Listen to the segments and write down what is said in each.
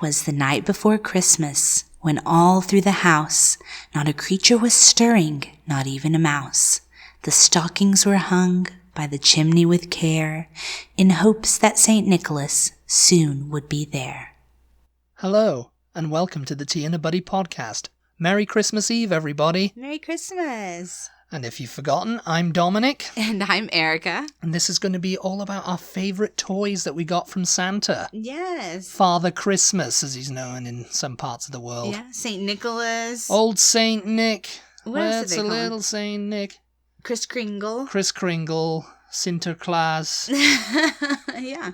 'Twas the night before Christmas, when all through the house not a creature was stirring, not even a mouse. The stockings were hung by the chimney with care, in hopes that St. Nicholas soon would be there. Hello, and welcome to the Tea and a Butty podcast. Merry Christmas Eve, everybody. Merry Christmas. And if you've forgotten, I'm Dominic. And I'm Erica. And this is going to be all about our favourite toys that we got from Santa. Yes. Father Christmas, as he's known in some parts of the world. Yeah, St. Nicholas. Old Saint Nick. What else Where's did they a call little him? Saint Nick? Kris Kringle. Kris Kringle. Sinterklaas. Yeah.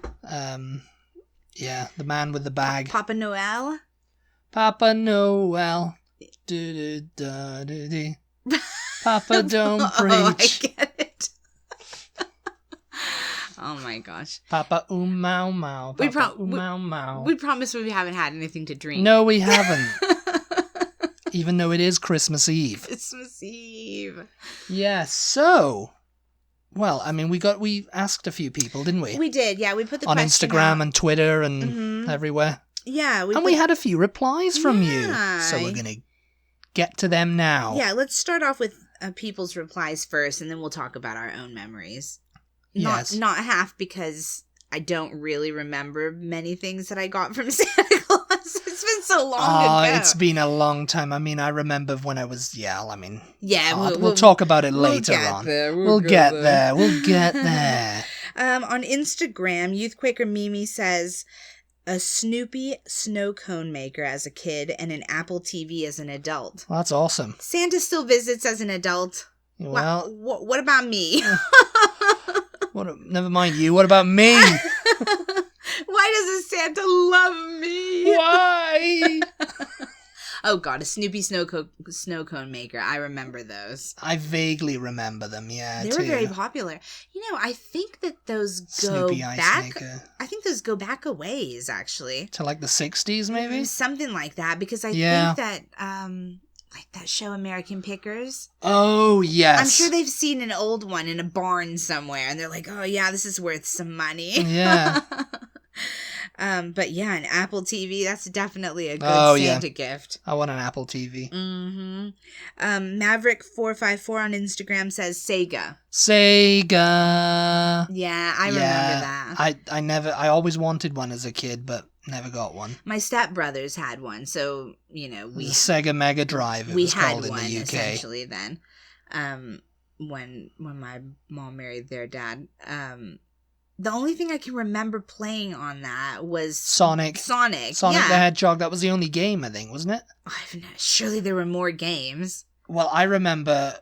Yeah, the man with the bag. Papa Noel. Papa Noel. Do-do-do-do-do. Papa don't preach. Oh, I get it. Oh my gosh. Papa mau mau. We Mau mau. We promise we haven't had anything to drink. No, we haven't. Even though it is Christmas Eve. Christmas Eve. Yeah, so... Well, I mean, we asked a few people, didn't we? We did, yeah. We put the on question Instagram out. And Twitter and everywhere. Yeah. We had a few replies from you. Yeah. So we're going to get to them now. Yeah, let's start off with people's replies first, and then we'll talk about our own memories. Yes. Not half, because I don't really remember many things that I got from Santa Claus. It's been so long ago. It's been a long time. I mean, I remember when I was, Yeah, we'll talk about it later get on. there. We'll get there. We'll get there. On Instagram, Youth Quaker Mimi says, a Snoopy snow cone maker as a kid and an Apple TV as an adult. Well, that's awesome. Santa still visits as an adult. Well, what about me? Never mind you. What about me? Why doesn't Santa love me? Why? Oh God, a Snoopy snow cone maker. I remember those. I vaguely remember them. Yeah, they were very popular. I think that those go Snoopy Ice back. Maker. I think those go back a ways, actually, to like the 60s, maybe something like that. Because I think that like that show American Pickers. Oh yes, I'm sure they've seen an old one in a barn somewhere, and they're like, "Oh yeah, this is worth some money." Yeah. But yeah, an Apple TV, that's definitely a good Santa gift. I want an Apple TV. Mm-hmm. Maverick454 on Instagram says Sega. Sega. Yeah, I remember that. I always wanted one as a kid, but never got one. My stepbrothers had one, so, the Sega Mega Drive, it was called in the UK. We had one, essentially, then. When my mom married their dad. The only thing I can remember playing on that was Sonic the Hedgehog. That was the only game, I think, wasn't it? Surely there were more games. Well, I remember,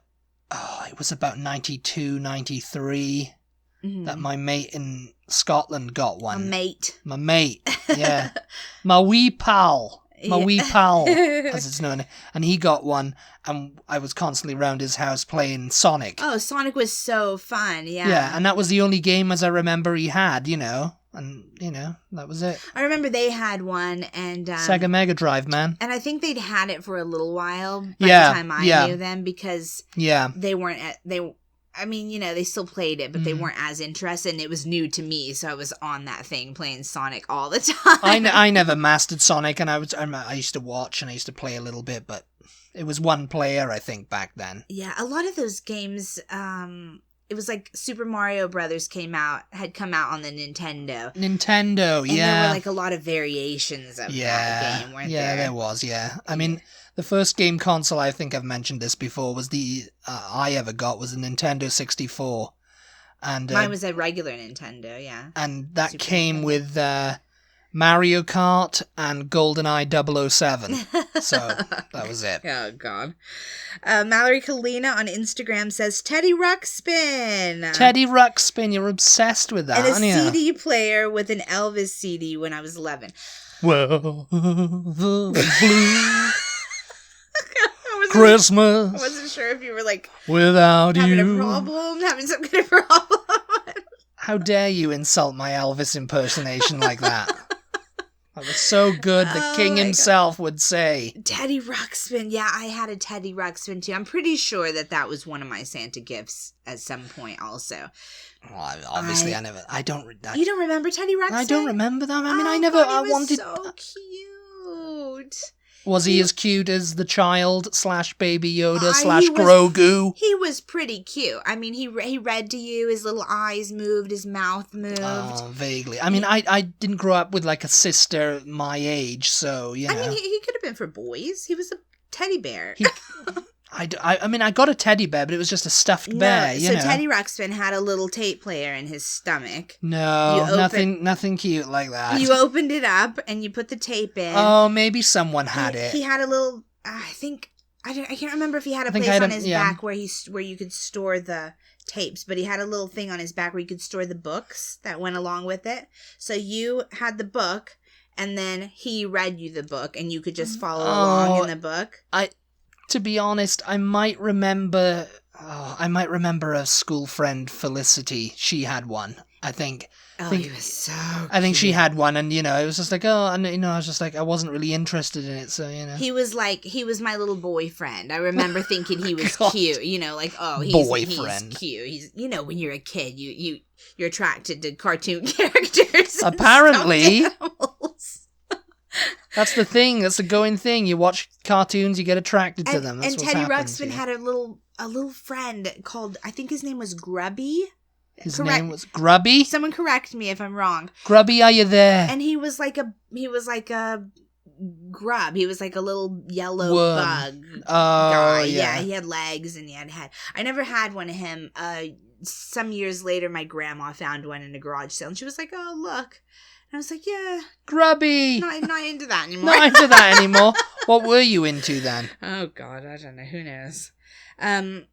it was about 92, 93, that my mate in Scotland got one. My mate, yeah. My wee pal, as it's known. And he got one, and I was constantly around his house playing Sonic. Oh, Sonic was so fun, yeah. Yeah, and that was the only game, as I remember, he had, and, that was it. I remember they had one, and... Sega Mega Drive, man. And I think they'd had it for a little while by the time I knew them, because they weren't... they still played it, but they weren't as interested, and it was new to me, so I was on that thing playing Sonic all the time. I never mastered Sonic, and I used to watch, and I used to play a little bit, but it was one player, I think, back then. Yeah, a lot of those games, it was like Super Mario Brothers had come out on the Nintendo. And there were like a lot of variations of that game, weren't there? Yeah, there was, yeah. I mean... The first game console, I think I've mentioned this before, was I ever got was a Nintendo 64. And mine was a regular Nintendo, yeah. And that came with Mario Kart and GoldenEye 007. So that was it. Oh, God. Mallory Kalina on Instagram says, Teddy Ruxpin. Teddy Ruxpin, you're obsessed with that, aren't you? And a CD player with an Elvis CD when I was 11. Well, the blue... Christmas. I wasn't sure if you were like without having some kind of problem. How dare you insult my Elvis impersonation like that? That was so good, the king himself would say. Teddy Ruxpin. Yeah, I had a Teddy Ruxpin too. I'm pretty sure that was one of my Santa gifts at some point also. Well, obviously I never... You don't remember Teddy Ruxpin? I don't remember that. I mean, I wanted... so cute. cute. Was he as cute as the child / Baby Yoda / Grogu? He was pretty cute. I mean, he read to you. His little eyes moved. His mouth moved. Oh, vaguely. I mean, I didn't grow up with like a sister my age, so, you know. I mean, he could have been for boys. He was a teddy bear. I mean, I got a teddy bear, but it was just a stuffed bear, you know. So Teddy Ruxpin had a little tape player in his stomach. No, nothing cute like that. You opened it up and you put the tape in. Oh, maybe someone had it. He had a little, I can't remember if he had a place on his back where you could store the tapes, but he had a little thing on his back where you could store the books that went along with it. So you had the book, and then he read you the book, and you could just follow along in the book. To be honest, I might remember a school friend, Felicity. She had one, I think. He was so cute. I think she had one, and, you know, it was just like, I was just like, I wasn't really interested in it, so, you know. He was my little boyfriend. I remember thinking he was cute, you know, like, he's cute. He's, you know, when you're a kid, you're attracted to cartoon characters. Apparently. That's the thing. That's the going thing. You watch cartoons, you get attracted to them. That's and Teddy Ruxpin had a little friend called, I think his name was Grubby. His name was Grubby? Someone correct me if I'm wrong. Grubby, are you there? And he was like a grub. He was like a little yellow bug guy. Yeah, he had legs and he had a head. I never had one of him. Some years later, my grandma found one in a garage sale, and she was like, "Oh, look." And I was like, yeah. Grubby. Not into that anymore. Not into that anymore. What were you into then? Oh, God, I don't know. Who knows?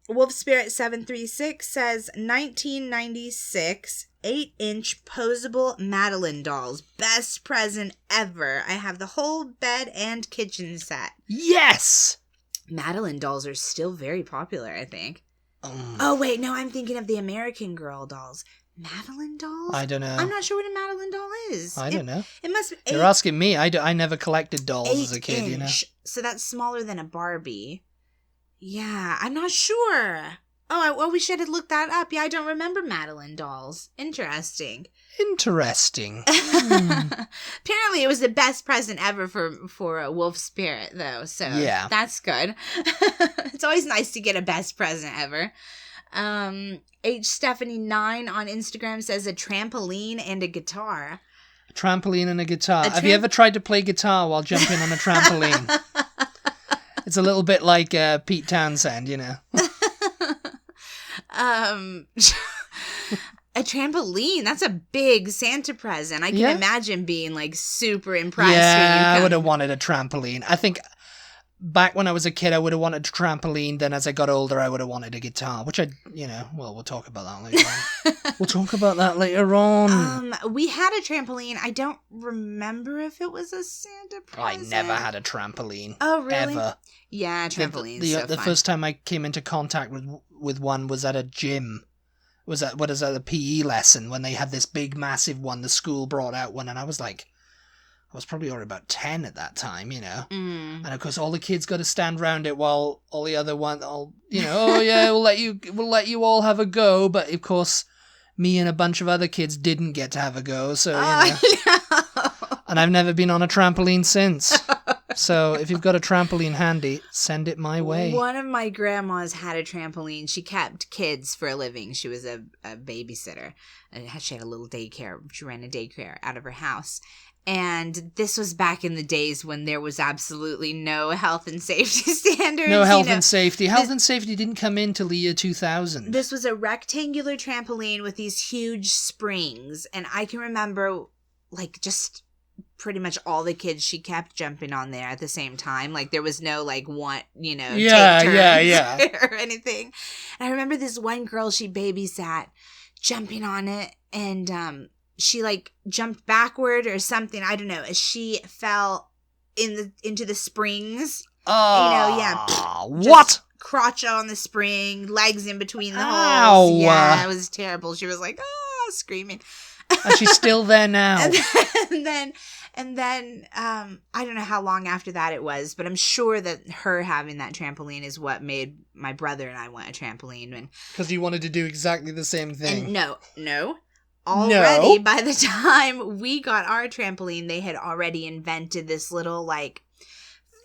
Wolf Spirit 736 says, 1996, 8-inch posable Madeline dolls. Best present ever. I have the whole bed and kitchen set. Yes! Madeline dolls are still very popular, I think. Oh, wait, no, I'm thinking of the American Girl dolls. Madeline dolls? I don't know. I'm not sure what a Madeline doll is. I don't know. It must be You're asking me. I never collected dolls as a kid, 8-inch, you know. So that's smaller than a Barbie. Yeah, I'm not sure. Oh, we should have looked that up. Yeah, I don't remember Madeline dolls. Interesting. Interesting. Apparently, it was the best present ever for a wolf spirit, though. So yeah, that's good. It's always nice to get a best present ever. H Stephanie 9 on Instagram says a trampoline and a guitar. A trampoline and a guitar. Have you ever tried to play guitar while jumping on a trampoline? It's a little bit like Pete Townsend, you know. A trampoline, that's a big Santa present. I can imagine being like super impressed. Yeah, I would have wanted a trampoline. I think back when I was a kid, I would have wanted a trampoline. Then as I got older, I would have wanted a guitar, which we'll talk about that later on. We'll talk about that later on. We had a trampoline. I don't remember if it was a Santa present. I never had a trampoline. Oh, really? Ever. Yeah, trampolines. The first time I came into contact with one was at a gym. Was at a PE lesson when they had this big, massive one. The school brought out one, and I was probably already about 10 at that time, you know. And of course, all the kids got to stand around it while all the other one, oh yeah, we'll let you all have a go. But of course, me and a bunch of other kids didn't get to have a go. So, no. And I've never been on a trampoline since. So if you've got a trampoline handy, send it my way. One of my grandmas had a trampoline. She kept kids for a living. She was a babysitter. She had a little daycare. She ran a daycare out of her house. And this was back in the days when there was absolutely no health and safety standards. No health and safety. Health and safety didn't come in till the year 2000. This was a rectangular trampoline with these huge springs. And I can remember, like, just pretty much all the kids she kept jumping on there at the same time. Like, there was no, like, one, take turns or anything. And I remember this one girl she babysat jumping on it, and she, like, jumped backward or something. I don't know. As she fell into the springs. Oh, what? Crotch on the spring, legs in between the holes. Ow. Yeah, it was terrible. She was like, screaming. And she's still there now. And then I don't know how long after that it was, but I'm sure that her having that trampoline is what made my brother and I want a trampoline. Because you wanted to do exactly the same thing. And no. Already, by the time we got our trampoline, they had already invented this little, like,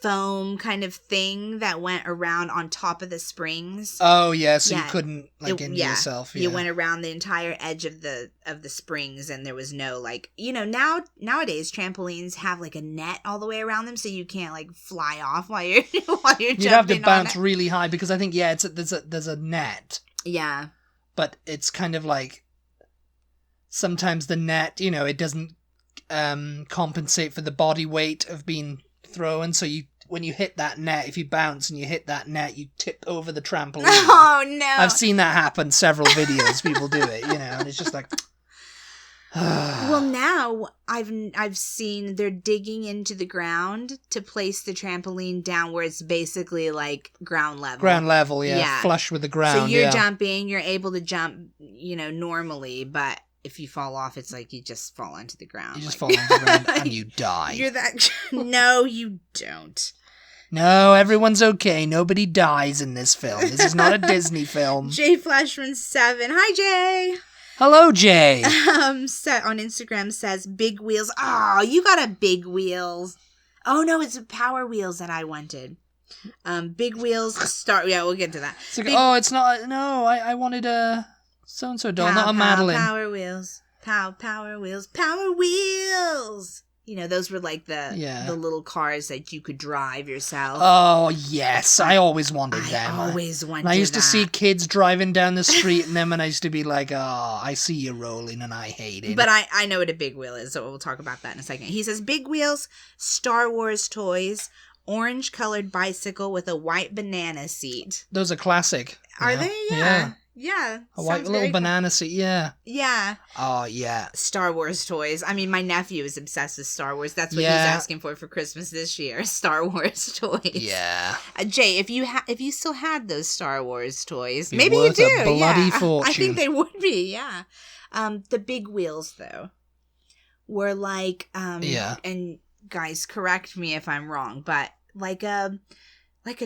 foam kind of thing that went around on top of the springs. Oh yeah, so you couldn't injure yourself. Yeah. You went around the entire edge of the springs, and there was no nowadays trampolines have like a net all the way around them, so you can't like fly off while you're jumping. You'd have to bounce really high because I think there's a net. Yeah. But it's kind of like sometimes the net, it doesn't compensate for the body weight of being thrown, so when you hit that net, if you bounce and you hit that net, you tip over the trampoline. Oh, no. I've seen that happen several videos. People do it, and it's just like... Well, now I've seen they're digging into the ground to place the trampoline down where it's basically like ground level. Ground level, yeah. Flush with the ground, so you're jumping, you're able to jump, normally, but... If you fall off, it's like you just fall onto the ground. You just fall onto the ground and you die. You're that... No, you don't. No, everyone's okay. Nobody dies in this film. This is not a Disney film. Jay Flashman 7. Hi, Jay. Hello, Jay. Set on Instagram says big wheels. Oh, you got a big wheels. Oh no, it's Power Wheels that I wanted. Big wheels. Yeah, we'll get to that. It's not. No, I wanted a. So-and-so doll, not a Madeline. Power Wheels. Power Wheels. Power Wheels. Those were like the little cars that you could drive yourself. Oh, yes. I always wanted them. I always wanted I used to see kids driving down the street in them, and I used to be like, oh, I see you rolling, and I hate it. But I know what a big wheel is, so we'll talk about that in a second. He says, big wheels, Star Wars toys, orange-colored bicycle with a white banana seat. Those are classic. Are they? Yeah. Yeah. A white little banana seat, yeah. Yeah. Oh, yeah. Star Wars toys. I mean, my nephew is obsessed with Star Wars. That's what he's asking for Christmas this year. Star Wars toys. Yeah. Jay, if you still had those Star Wars toys, maybe you do. A bloody fortune. I think they would be, yeah. The big wheels, though, were like, and guys, correct me if I'm wrong, but like a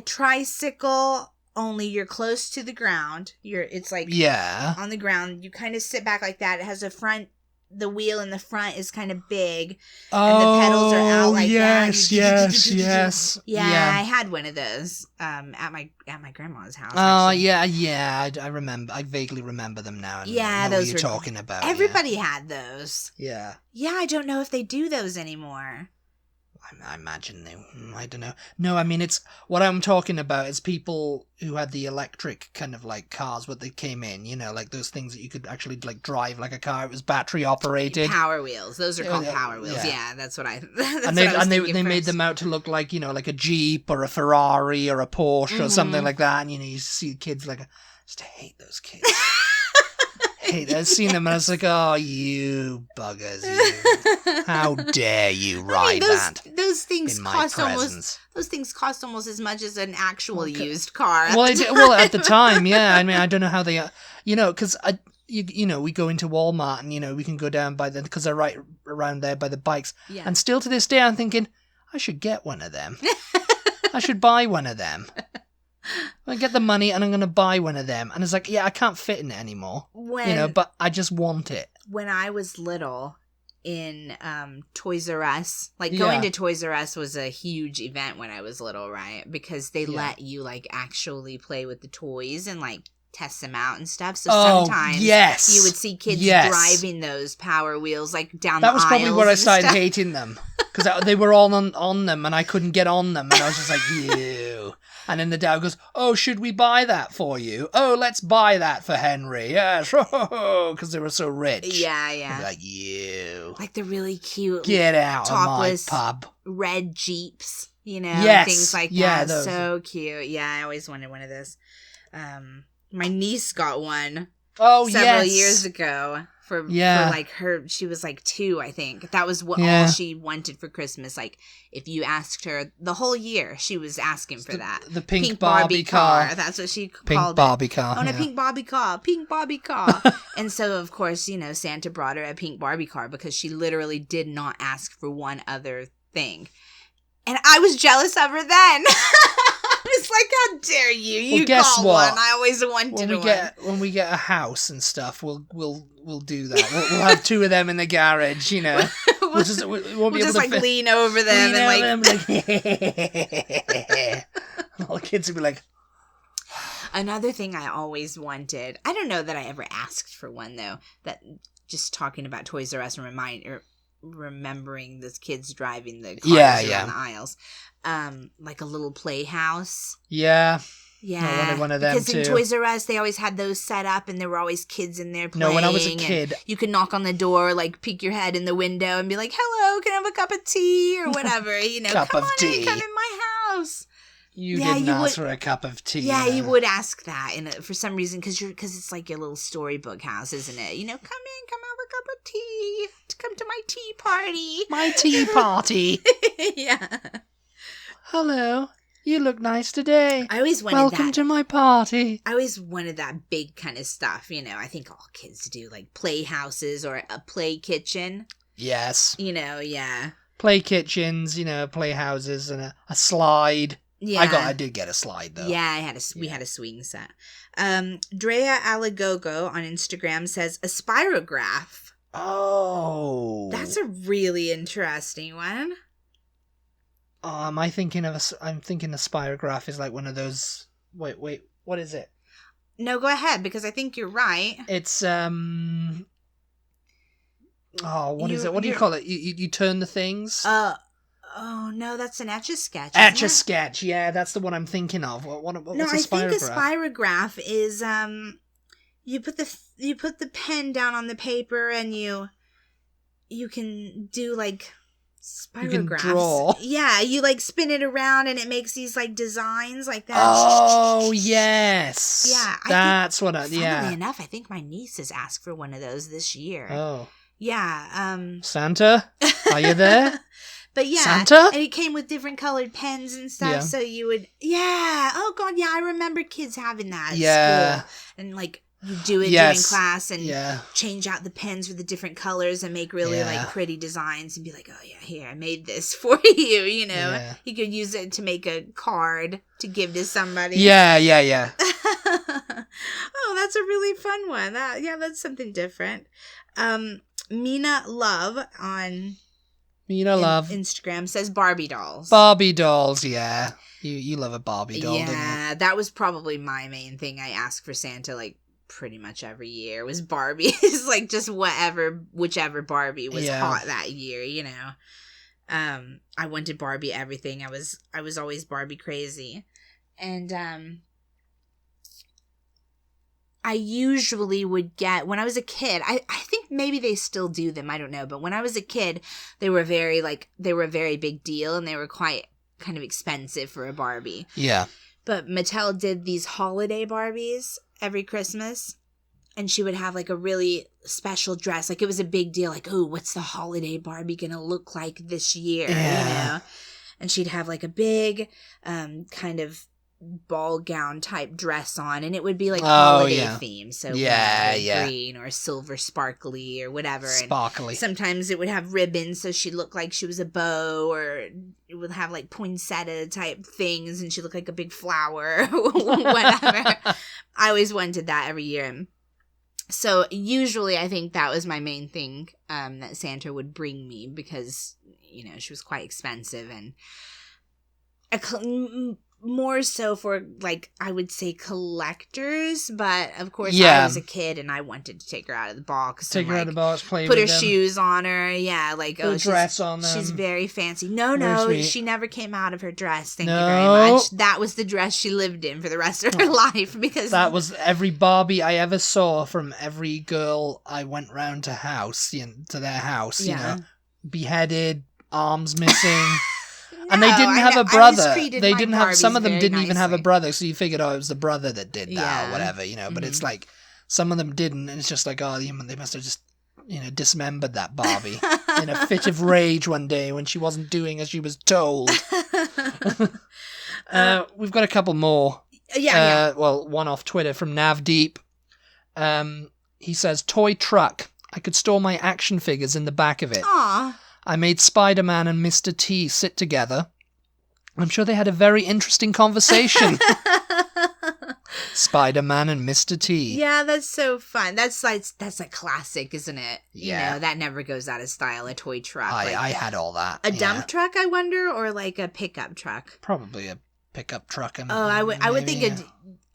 tricycle. Only you're close to the ground. It's like on the ground. You kind of sit back like that. It has the wheel in the front is kind of big. And the pedals are out like that. Yes. Yeah, I had one of those at my grandma's house. Oh, yeah. I remember. I vaguely remember them now. And know those what you're talking about. Everybody had those. Yeah. Yeah, I don't know if they do those anymore. I imagine they... I don't know. No, I mean, it's... What I'm talking about is people who had the electric kind of, like, cars, what they came in, like those things that you could actually, like, drive like a car. It was battery operated. Power wheels. Those are called Power Wheels. Yeah, that's what I... They made them out to look like, like a Jeep or a Ferrari or a Porsche or something like that. And, you see kids like... I just hate those kids. I've seen them and I was like, oh, you buggers, you. How dare you ride that? Those things cost almost as much as an actual used car. Well, at the time, yeah. I mean, I don't know how they, because we go into Walmart and, we can go down because they're right around there by the bikes. Yeah. And still to this day, I'm thinking, I should get one of them. I should buy one of them. I get the money and I'm going to buy one of them. And it's like, yeah, I can't fit in it anymore. But I just want it. When I was little in Toys R Us, going to Toys R Us was a huge event when I was little, right? Because they let you actually play with the toys and test them out and stuff. So sometimes you would see kids driving those Power Wheels down the aisles. That was probably where I started hating them. Because they were all on them and I couldn't get on them. And I was just like, ew. And then the dad goes, oh, should we buy that for you? Oh, let's buy that for Henry. Yes. Because they were so rich. Yeah. I'm like, you. Like the really cute. Get out topless, of my pub. Red Jeeps, yes. Things like that. Those. So cute. Yeah, I always wanted one of those. My niece got one several years ago. For her, she was 2, I think. That was all she wanted for Christmas. If you asked her the whole year, she was asking for that. The pink Barbie car. That's what she called it. Pink Barbie car. I want a pink Barbie car. Pink Barbie car. And so, of course, Santa brought her a pink Barbie car because she literally did not ask for one other thing. And I was jealous of her then. It's like, how dare you? You got one. I always wanted one. When we get a house and stuff, we'll do that. We'll have 2 of them in the garage, We'll just lean over them and all the kids would be like. Another thing I always wanted, I don't know that I ever asked for one though, that just talking about Toys R Us and remembering those kids driving the cars around the aisles, like a little playhouse. Yeah. Yeah, I wanted one of them because too. in Toys R Us, they always had those set up, and there were always kids in there playing. No, when I was a kid, you could knock on the door, like peek your head in the window, and be like, "Hello, can I have a cup of tea or whatever?" You know, cup come of on tea. in, come in my house. You didn't ask for a cup of tea. Yeah, you would ask that, for some reason, because it's like your little storybook house, isn't it? You know, come in, come have a cup of tea, come to my tea party. My tea party. Yeah. Hello. You look nice today. I always wanted Welcome to my party. I always wanted that big kind of stuff, you know. I think all kids do, like playhouses or a play kitchen. Yes. You know, yeah. Play kitchens, you know, playhouses and a slide. Yeah. I did get a slide though. Yeah, we had a swing set. Drea Alagogo on Instagram says a spirograph. Oh. That's a really interesting one. I'm thinking a spirograph is like one of those. Wait, what is it? No, go ahead because I think you're right. It's Oh, what is it? What do you call it? You turn the things. Oh no, that's an Etch-a-Sketch. Etch-a-Sketch, yeah, that's the one I'm thinking of. What's a spirograph? I think a spirograph is you put the pen down on the paper and you can do like spirographs. You can draw. Yeah, you like spin it around and it makes these like designs like that. Oh yes. Yeah, that's what. Funnily enough, I think my niece has asked for one of those this year. Oh. Yeah. Santa, are you there? But yeah, Santa? And it came with different colored pens and stuff, yeah. So you would, yeah. Oh god, yeah, I remember kids having that at school. And like you do it during class and change out the pens with the different colors and make really like pretty designs and be like, oh yeah, here I made this for you. You know, you could use it to make a card to give to somebody. Yeah. Oh, that's a really fun one. That's something different. Mina Love on Instagram says Barbie dolls. Barbie dolls, yeah. You love a Barbie doll, don't you? Yeah, that was probably my main thing I asked for Santa like pretty much every year was Barbie. It's like just whichever Barbie was hot that year, you know. I wanted Barbie everything. I was always Barbie crazy. And I usually would get, when I was a kid, I think maybe they still do them, I don't know, but when I was a kid, they were a very big deal, and they were quite kind of expensive for a Barbie. Yeah. But Mattel did these holiday Barbies every Christmas, and she would have like a really special dress, like it was a big deal, like, oh, what's the holiday Barbie gonna look like this year, you know? And she'd have like a big kind of ball gown type dress on, and it would be like holiday theme, so green or silver sparkly or whatever. Sparkly. And sometimes it would have ribbons, so she'd look like she was a bow, or it would have like poinsettia type things, and she looked like a big flower, whatever. I always wanted that every year. So usually I think that was my main thing that Santa would bring me, because you know she was quite expensive, and more so for, like, I would say collectors, but of course I was a kid and I wanted to take her out of the box. Take her out of the box, play put with her them. Shoes on her, like, put a dress on them. She's very fancy. No, she never came out of her dress, thank you very much. That was the dress she lived in for the rest of her life, because... That was every Barbie I ever saw from every girl I went round to their house, you know, beheaded, arms missing... And they didn't have a brother. They didn't have. Some of them didn't even have a brother. So you figured, it was the brother that did that or whatever, you know. But it's like some of them didn't, and it's just like, they must have just, you know, dismembered that Barbie in a fit of rage one day when she wasn't doing as she was told. We've got a couple more. Well, one off Twitter from Navdeep. He says, "Toy truck. I could store my action figures in the back of it. Aww. I made Spider-Man and Mr. T sit together. I'm sure they had a very interesting conversation. Spider-Man and Mr. T. Yeah, that's so fun. That's a classic, isn't it? Yeah. You know, that never goes out of style, a toy truck. I had all that. A dump truck, I wonder, or like a pickup truck? Probably a pickup truck. I would think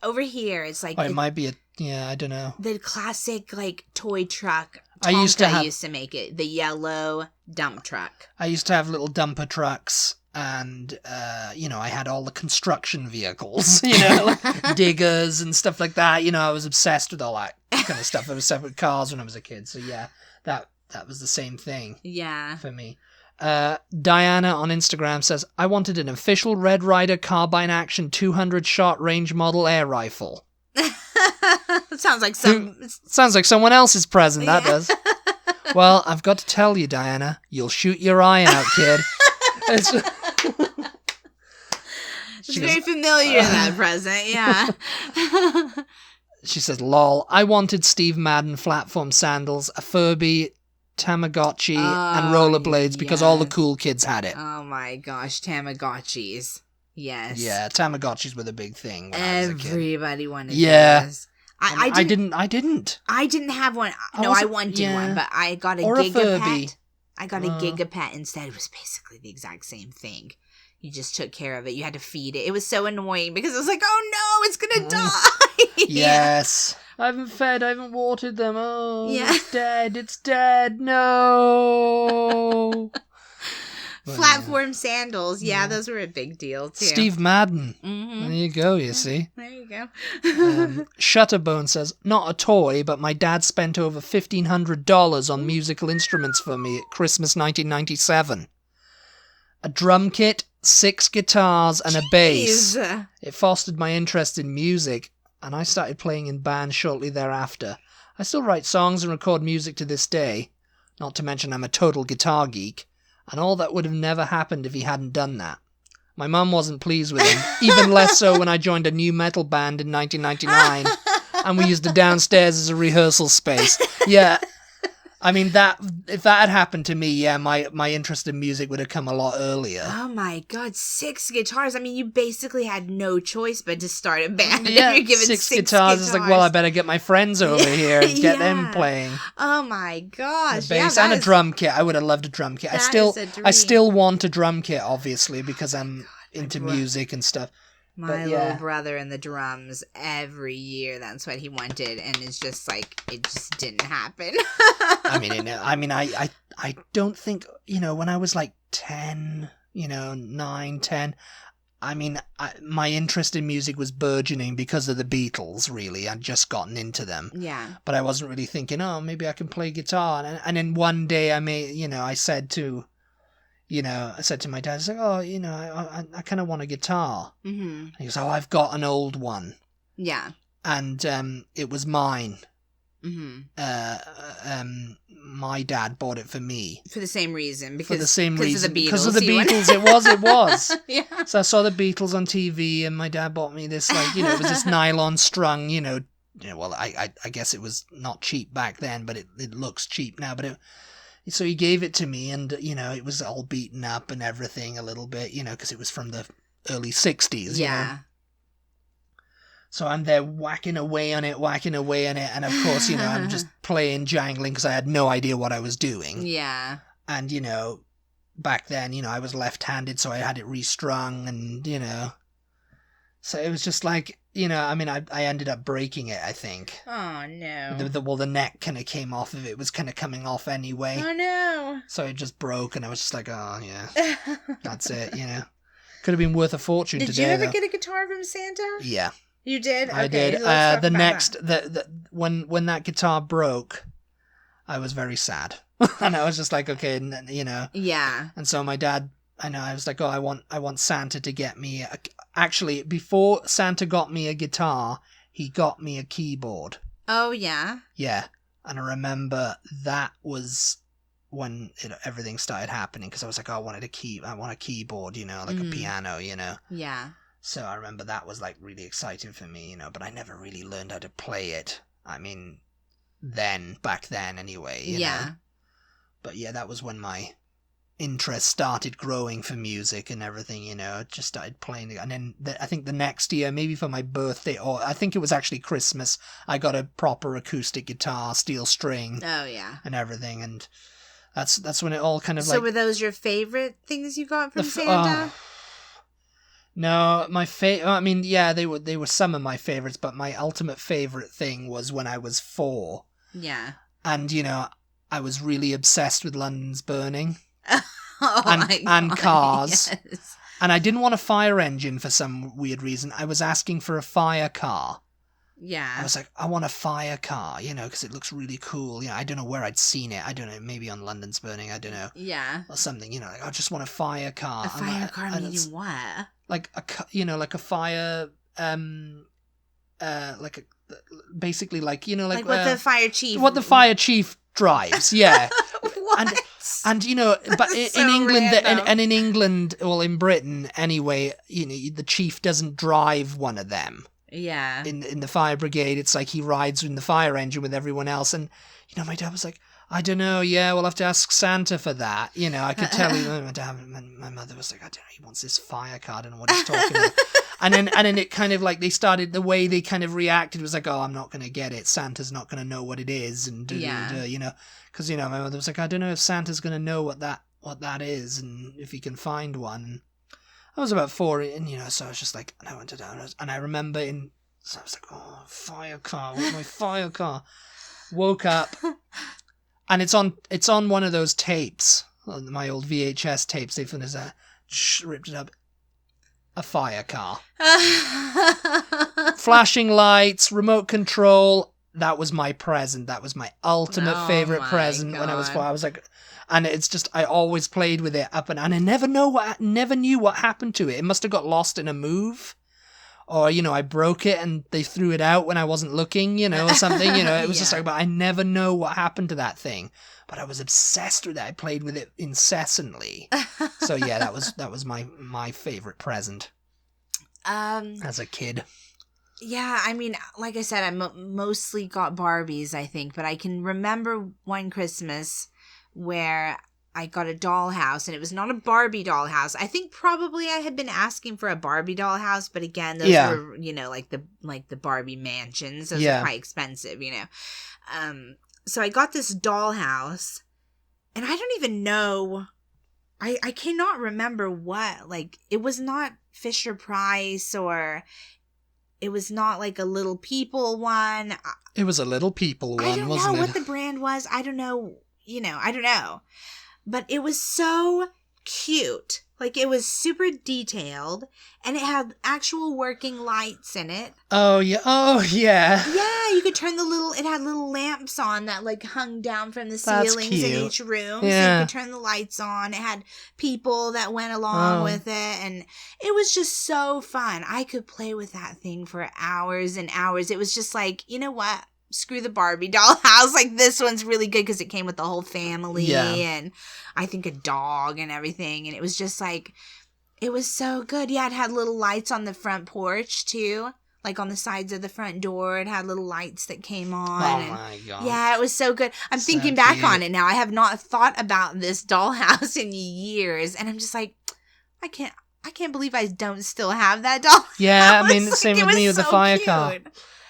over here it's like... it might be I don't know. The classic, like, toy truck. Tonka used to make it. The yellow dump truck. I used to have little dumper trucks, and, I had all the construction vehicles, like diggers and stuff like that. I was obsessed with all that kind of stuff. I was obsessed with cars when I was a kid, so yeah, that was the same thing. Yeah. For me. Diana on Instagram says, I wanted an official Red Ryder carbine action 200 shot range model air rifle. Sounds like someone else's present, that does. Well, I've got to tell you, Diana, you'll shoot your eye out, kid. It's very familiar, that present, yeah. She says, lol, I wanted Steve Madden platform sandals, a Furby, Tamagotchi, and rollerblades because all the cool kids had it. Oh my gosh, Tamagotchis. Yes. Yeah, Tamagotchis were the big thing when I was a kid. Everybody wanted those. I didn't. I didn't have one. I wanted one, but I got a Gigapet. I got a Gigapet instead. It was basically the exact same thing. You just took care of it. You had to feed it. It was so annoying because it was like, oh no, it's going to die. Yes. I haven't fed, I haven't watered them. Oh, yeah. It's dead. No. Platform sandals. Yeah, those were a big deal, too. Steve Madden. Mm-hmm. There you go, you see. There you go. Shutterbone says, not a toy, but my dad spent over $1,500 on musical instruments for me at Christmas 1997. A drum kit, 6 guitars, and a bass. It fostered my interest in music, and I started playing in bands shortly thereafter. I still write songs and record music to this day, not to mention I'm a total guitar geek. And all that would have never happened if he hadn't done that. My mum wasn't pleased with him, even less so when I joined a new metal band in 1999, and we used the downstairs as a rehearsal space. Yeah, I mean, if that had happened to me, yeah, my interest in music would have come a lot earlier. Oh my God, 6 guitars. I mean, you basically had no choice but to start a band. Yeah, you're given 6 guitars. It's like, well, I better get my friends over here and get them playing. Oh my gosh. A bass and a drum kit. I would have loved a drum kit. I still want a drum kit, obviously, because I'm into music and stuff. My little brother and the drums every year. That's what he wanted, and it's just like it just didn't happen. I don't think when I was like 10, 9, 10. My interest in music was burgeoning because of the Beatles. Really, I'd just gotten into them. Yeah, but I wasn't really thinking, oh, maybe I can play guitar. And then one day, I said to my dad, I was like, oh, I kind of want a guitar. Mm-hmm. And he goes, oh, I've got an old one. Yeah. And it was mine. Mm-hmm. My dad bought it for me. For the same reason. Because of the Beatles. Because of the Beatles. It was. Yeah. So I saw the Beatles on TV, and my dad bought me this, it was this nylon strung, well, I guess it was not cheap back then, but it looks cheap now, but so he gave it to me, and, it was all beaten up and everything a little bit, because it was from the early 60s, Yeah. So I'm there whacking away on it, and of course, I'm just playing, jangling, because I had no idea what I was doing. Yeah. And, back then, I was left-handed, so I had it restrung, and, so it was just like, I ended up breaking it, I think. Oh, no. The neck kind of came off of it. It was kind of coming off anyway. Oh, no. So it just broke, and I was just like, oh, yeah. That's it, Could have been worth a fortune today, Did you ever get a guitar from Santa? Yeah. You did? I did. When that guitar broke, I was very sad. And I was just like, okay, Yeah. And so my dad, I was like, oh, I want Santa to get me actually, before Santa got me a guitar, he got me a keyboard. Oh, yeah? Yeah. And I remember that was when everything started happening, because I was like, oh, I want a keyboard, like a piano, Yeah. So I remember that was like really exciting for me, but I never really learned how to play it. Back then anyway, Yeah. But yeah, that was when my interest started growing for music and everything, just started playing. And then I think the next year, maybe for my birthday, or I think it was actually Christmas, I got a proper acoustic guitar, steel string. Oh, yeah. And everything. And that's when it all kind of So were those your favorite things you got from Santa? No, my I mean, yeah, they were some of my favorites, but my ultimate favorite thing was when I was 4. Yeah. And, I was really obsessed with London's Burning. and cars. Yes. And I didn't want a fire engine for some weird reason. I was asking for a fire car. Yeah. I was like, I want a fire car, because it looks really cool. I don't know where I'd seen it. I don't know, maybe on London's Burning, I don't know. Yeah. Or something, like, I just want a fire car. A fire car meaning what? Like like a fire, basically like, like what the fire chief... What the fire chief drives, yeah. What? And but in England, and in England, well, in Britain anyway, the chief doesn't drive one of them. Yeah. In the fire brigade, it's like he rides in the fire engine with everyone else. And, my dad was like, I don't know, yeah, we'll have to ask Santa for that. I could tell my mother was like, I don't know, he wants this fire car, I don't know what he's talking about. And then it kind of like, the way they kind of reacted was like, oh, I'm not going to get it. Santa's not going to know what it is. And, because, my mother was like, I don't know if Santa's going to know what that is and if he can find one. And I was about 4, and so I was just like, and I went down, and I remember so I was like, oh, fire car, where's my fire car? Woke up, and it's on one of those tapes, my old VHS tapes. They finished ripped it up. A fire car, flashing lights, remote control. That was my present. That was my ultimate favorite present when I was 4. I was like. And it's just, I always played with it up and I never knew what happened to it. It must have got lost in a move. Or, I broke it and they threw it out when I wasn't looking, or something. It was just like, but I never know what happened to that thing. But I was obsessed with it. I played with it incessantly. So yeah, that was my favorite present. As a kid. Yeah, I mean, like I said, I mostly got Barbies, I think. But I can remember one Christmas where I got a dollhouse, and it was not a Barbie dollhouse. I think probably I had been asking for a Barbie dollhouse, but again, those were, like the Barbie mansions. Those are quite expensive, So I got this dollhouse, and I don't even know, I cannot remember what, like, it was not Fisher Price, or it was not like a Little People one. It was a Little People one, wasn't it? I don't know what the brand was. I don't know. I don't know. But it was so cute. Like, it was super detailed, and it had actual working lights in it. Oh, yeah. Oh, yeah. Yeah, you could turn it had little lamps on that, like, hung down from the ceilings in each room. Yeah. So you could turn the lights on. It had people that went along with it, and it was just so fun. I could play with that thing for hours and hours. It was just like, you know what? Screw the Barbie dollhouse. Like, this one's really good because it came with the whole family and I think a dog and everything. And it was just like, it was so good. Yeah, it had little lights on the front porch too. Like on the sides of the front door. It had little lights that came on. Oh my God. Yeah, it was so good. I'm thinking back on it now. I have not thought about this dollhouse in years. And I'm just like, I can't believe I don't still have that doll. Yeah, I mean, same like, with me with the fire cute. car.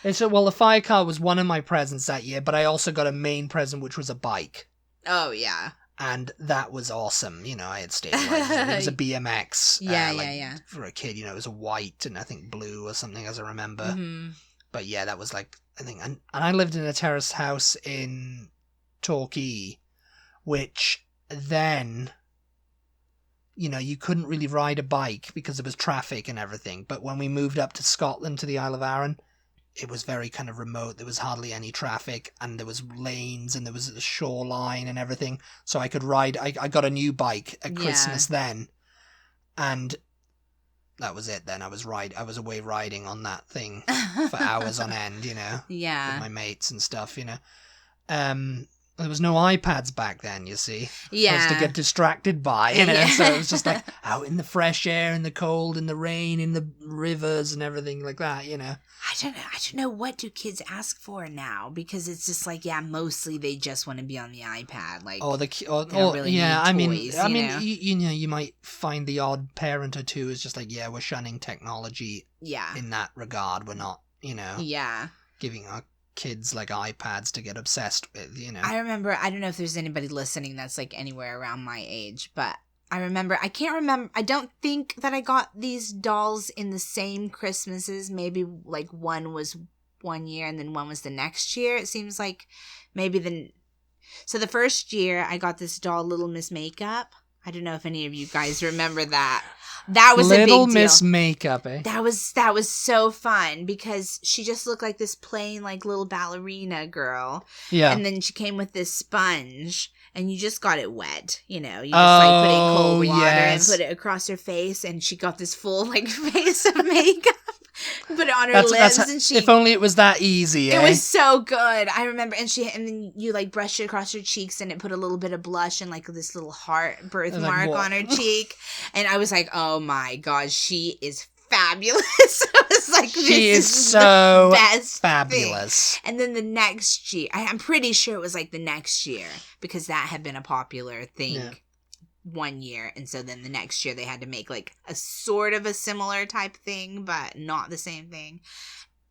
Well, the fire car was one of my presents that year, but I also got a main present, which was a bike. Oh, yeah. And that was awesome. I had stabilizers. It was a BMX. Yeah. For a kid, it was a white and I think blue or something, as I remember. Mm-hmm. But yeah, that was like, I think, and I lived in a terrace house in Torquay, which then, you couldn't really ride a bike because there was traffic and everything. But when we moved up to Scotland, to the Isle of Arran, it was very kind of remote. There was hardly any traffic, and there was lanes, and there was a shoreline and everything. So I could ride. I got a new bike at Christmas then, and that was it. Then I was away riding on that thing for hours on end. Yeah, with my mates and stuff. there was no iPads back then, you see. Yeah. To get distracted by, so it was just like out in the fresh air, in the cold, in the rain, in the rivers and everything like that, I don't know, what do kids ask for now? Because it's just like, mostly they just want to be on the iPad. Like, really need toys, you might find the odd parent or two is just like, we're shunning technology. Yeah. In that regard, we're not, Yeah. giving our kids like iPads to get obsessed with, I remember, I don't know if there's anybody listening that's like anywhere around my age, but I don't think that I got these dolls in the same Christmases. Maybe like one was 1 year and then one was the next year. It seems like maybe so the first year I got this doll, Little Miss Makeup. I don't know if any of you guys remember that. That was Little a big deal. Miss Makeup, eh? That was so fun because she just looked like this plain like little ballerina girl. Yeah. And then she came with this sponge and you just got it wet, You just like put it in cold water and put it across her face and she got this full like face of makeup. Put it on her lips and she... If only it was that easy, It was so good. I remember. And then you like brushed it across her cheeks and it put a little bit of blush and like this little heart birthmark on her cheek. And I was like, oh my God, she is fabulous. I was like, she is so the best fabulous. Thing. And then the next year, I'm pretty sure it was like the next year because that had been a popular thing. Yeah. 1 year, and so then the next year they had to make like a sort of a similar type thing but not the same thing,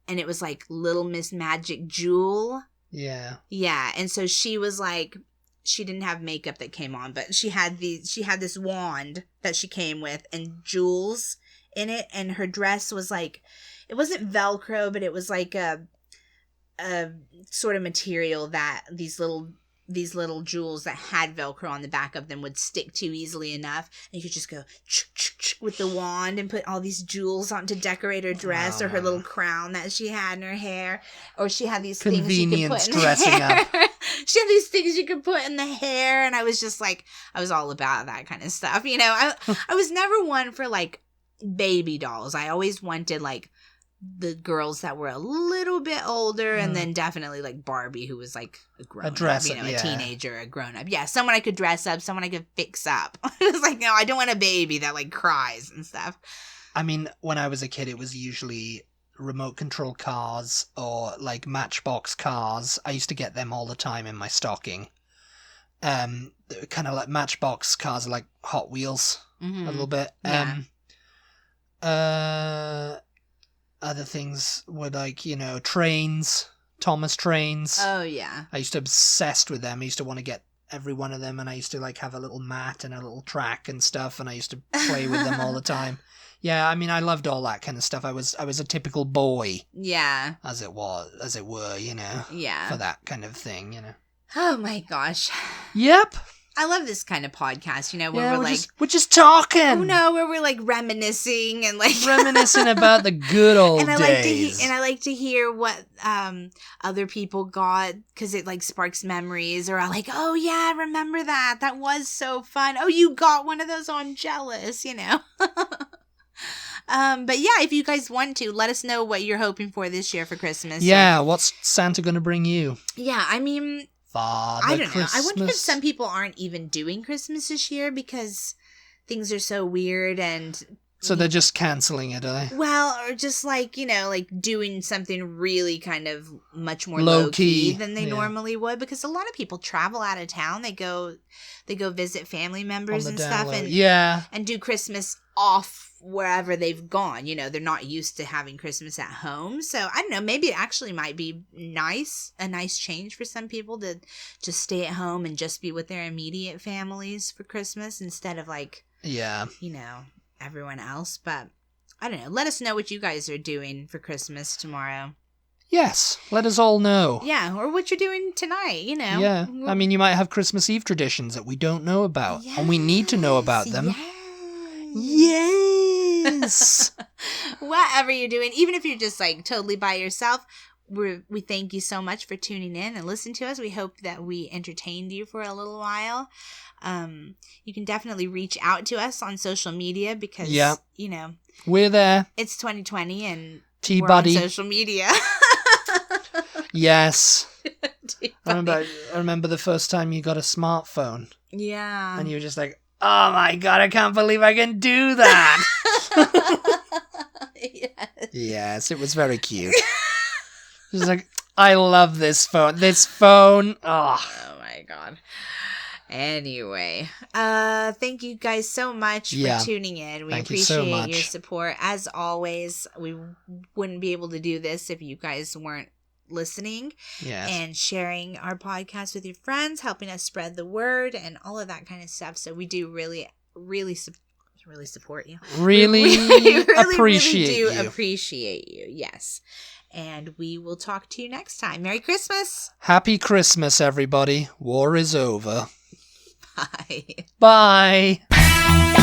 and it was like Little Miss Magic Jewel. And so she was like, she didn't have makeup that came on, but she had this wand that she came with and jewels in it, and her dress was like, it wasn't Velcro, but it was like a sort of material that these little jewels that had Velcro on the back of them would stick to easily enough. And you could just go with the wand and put all these jewels on to decorate her dress or her little crown that she had in her hair. Or she had these things you could put in dressing the hair. Up. She had these things you could put in the hair. And I was just like, I was all about that kind of stuff. I was never one for like baby dolls. I always wanted like the girls that were a little bit older, and then definitely like Barbie, who was like a grown-up, a teenager, a grown-up. Yeah, someone I could dress up, someone I could fix up. It was like, no, I don't want a baby that like cries and stuff. I mean, when I was a kid, it was usually remote control cars or like Matchbox cars. I used to get them all the time in my stocking. Kind of like Matchbox cars, like Hot Wheels, a little bit. Other things were like, trains, Thomas trains. Oh, yeah. I used to obsessed with them. I used to want to get every one of them, and I used to like have a little mat and a little track and stuff, and I used to play with them all the time. Yeah, I mean, I loved all that kind of stuff. I was a typical boy. Yeah. As it were, Yeah. For that kind of thing, Oh my gosh. Yep. I love this kind of podcast, where we're just talking. Oh no, where we're like reminiscing and like reminiscing about the good old days. I like to hear what other people got, because it like sparks memories, or I like, oh yeah, I remember that. That was so fun. Oh, you got one of those. Oh, I'm jealous, But yeah, if you guys want to, let us know what you're hoping for this year for Christmas. Yeah, what's Santa gonna bring you? Yeah, I mean, I don't know. I wonder if some people aren't even doing Christmas this year because things are so weird, and so they're just canceling it, are they? Well, or just like, like doing something really kind of much more low key than they normally would, because a lot of people travel out of town. They go visit family members and stuff, and do Christmas off wherever they've gone. They're not used to having Christmas at home. So I don't know, maybe it actually might be a nice change for some people to just stay at home and just be with their immediate families for Christmas instead of like, everyone else. But I don't know. Let us know what you guys are doing for Christmas tomorrow. Yes, let us all know. Yeah, or what you're doing tonight, Yeah, I mean, you might have Christmas Eve traditions that we don't know about, and we need to know about them. Yes. Whatever you're doing, even if you're just like totally by yourself, we thank you so much for tuning in and listening to us. We hope that we entertained you for a little while. You can definitely reach out to us on social media because, we're there. It's 2020 and Butty we're on social media. Yes. I remember the first time you got a smartphone. Yeah. And you were just like, oh my God, I can't believe I can do that. Yes. Yes, it was very cute. She was like, I love this phone. This phone. Oh my God. Anyway, thank you guys so much for tuning in. We appreciate your support. As always, we wouldn't be able to do this if you guys weren't listening and sharing our podcast with your friends, helping us spread the word and all of that kind of stuff. So we do really support you. Really appreciate you. Appreciate you. Yes. And we will talk to you next time. Merry Christmas. Happy Christmas, everybody. War is over. Bye. Bye.